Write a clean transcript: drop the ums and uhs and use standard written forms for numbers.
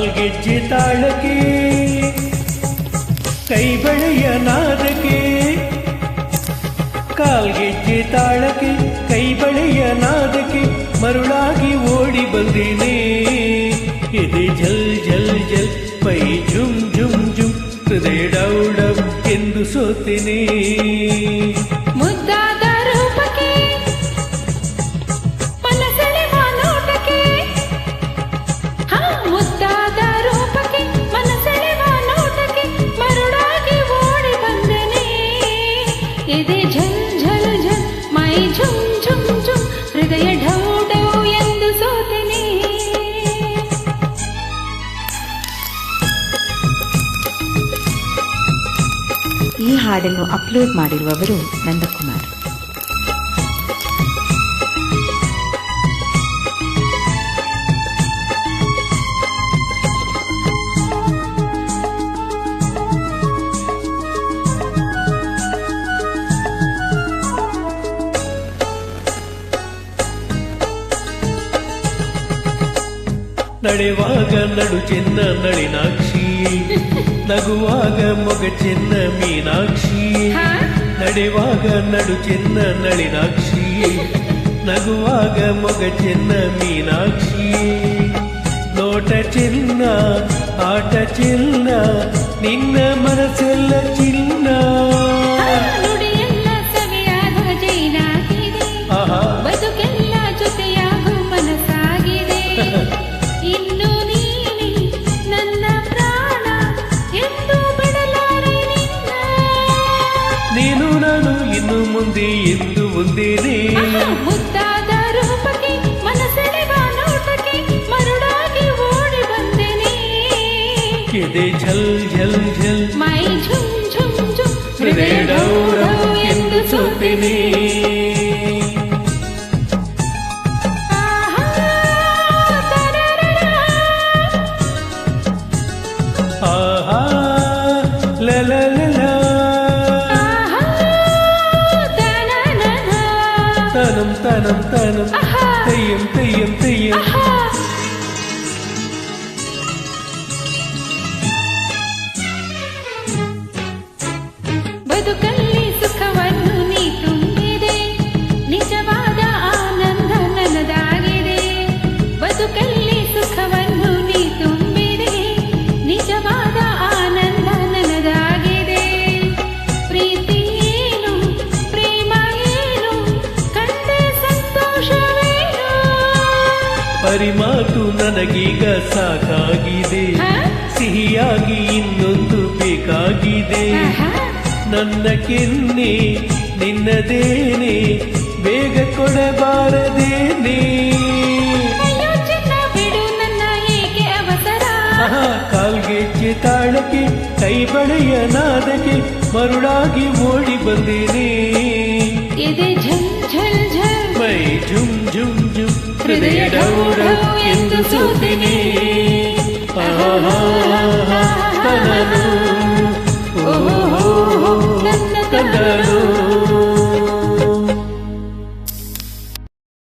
ಕಾಲ್ಗೆಜ್ಜೆ ತಾಳಕ್ಕೆ ಕೈ ಬಳೆಯ ನಾದಕ್ಕೆ ಕಾಲ್ಗೆಜ್ಜೆ ತಾಳಕ್ಕೆ ಕೈ ಬಳೆಯ ನಾದಕ್ಕೆ ಮರುಳಾಗಿ ಓಡಿ ಬಂದೇನೆ ಎದೆ ಜಲ್ ಜಲ್ ಜಲ್ ಮೈ ಜುಮ್ ಜುಮ್ ಜುಮ್ ಹೃದಯ ಡೌ ಡೌ ಎಂದು ಸೋತೆನೆ ಮುದ್ದಾದ ರೂಪಕ್ಕೆ ಮನಸೆಳೆವ ನೋಟಕ್ಕೆ ಮುದ್ದಾದ ರೂಪಕ್ಕೆ ಮನಸೆಳೆವ ನೋಟಕ್ಕೆ ಮರುಳಾಗಿ ಓಡಿ ಬಂದನೆ ಎದೆ ಝಲ್ ಝಲ್ ಝಲ್ ಮೈ ಝುಮ್ ಝುಮ್ ಝುಮ್ ಹೃದಯ ಢೌ ಢೌ ಎಂದು ಸೋತೆನೆ. ಈ ಹಾಡನ್ನು ಅಪ್ಲೋಡ್ ಮಾಡಿರುವವರು ನಂದಕುಮಾರ್. ನಡೆವಾಗ ನಡು ಚೆನ್ನ ನಳಿನಾಕ್ಷಿ ನಗುವಾಗ ಮೊಗ ಚೆನ್ನ ಮೀನಾಕ್ಷಿ ನಡೆವಾಗ ನಡು ಚೆನ್ನ ನಳಿನಾಕ್ಷಿ ನಗುವಾಗ ಮೊಗ ಚೆನ್ನ ಮೀನಾಕ್ಷಿ ನೋಟ ಚೆನ್ನ ಆಟ ಚೆನ್ನ ನಿನ್ನ ಮನಸ್ಸೆಲ್ಲ ಚಿನ್ನ ನುಡಿಯೆಲ್ಲ ಸವಿಯಾದ ಜೈನಾಗಿದೆ ಬದುಕೆಲ್ಲ ಜೊತೆಯಾಗು ಮನಸ್ಸಾಗಿದೆ ಇನ್ನು ನೀನೆ ನನ್ನ ಪ್ರಾಣ ಎಂದು ಬಿಡಲಾರೆ ನಿನ್ನ ನೀನು ನಾನು ಇನ್ನು ಮುಂದೆ ಎಂದು ಒಂದೇನೆ ಮುದ್ದಾದ ರೂಪಕ್ಕೆ ಮನಸೆಳೆವ ನೋಟಕ್ಕೆ ಮರುಳಾಗಿ ಓಡಿ ಬಂದೆನೆ ಎದೆ ಝಲ್ ಝಲ್ ಝಲ್ ಮೈ ಝುಮ್ ಝುಮ್ ಝುಮ್ ಹೃದಯ ಡೌ ಡೌ ಎಂದು ಸೋತೆನೆ ಆಹಾ ಲಲ ಲಲ ತನಂ ತನಂ ತನಂ ತೆಯ್ಯಂ ತೆಯ್ಯಂ ತೆಯ್ಯಂ ಬದುಕಲ್ಲಿ ಸುಖವನ್ನು ನೀ ತುಂಬಿದೆ ನಿಜವಾದ ಆನಂದ ನನ್ನದಾಗಿದೆ ಬದುಕಲ್ಲಿ ಸುಖವನ್ನು ನೀ ತುಂಬಿದೆ ನಿಜವಾದ ಆನಂದ ನನ್ನದಾಗಿದೆ ಪ್ರೀತಿ ಏನು ಪ್ರೇಮ ಏನು ಕಂಡೆ ಸಂತೋಷವೇನು ಪರಿಮಾತು ನನಗೀಗ ಸಾಕಾಗಿದೆ ಸಿಹಿಯಾಗಿ ಇನ್ನೊಂದು ಬೇಕಾಗಿದೆ ನನ್ನ ಕೆನ್ನೆ ನಿನ್ನದೇನೆ ಬೇಗ ಕೊಡಬಾರದೇನೆ ಬಿಡು ನನ್ನ ಏಕೆ ಅವಸರ ಕಾಲ್ಗೆಜ್ಜೆ ತಾಳಕ್ಕೆ ಕೈ ಬಳೆಯ ನಾದಕ್ಕೆ ಮರುಳಾಗಿ ಓಡಿ ಬಂದೇನೆ ಎದೆ ಝಲ್ ಝಲ್ ಝಲ್ ಮೈ ಝುಮ್ ಝುಮ್ ಝುಮ್ ಹೃದಯ ಡೌ ಡೌ ಎಂದು ಸೋತೆನೆ ತನನು ನನ್ನ ತನನು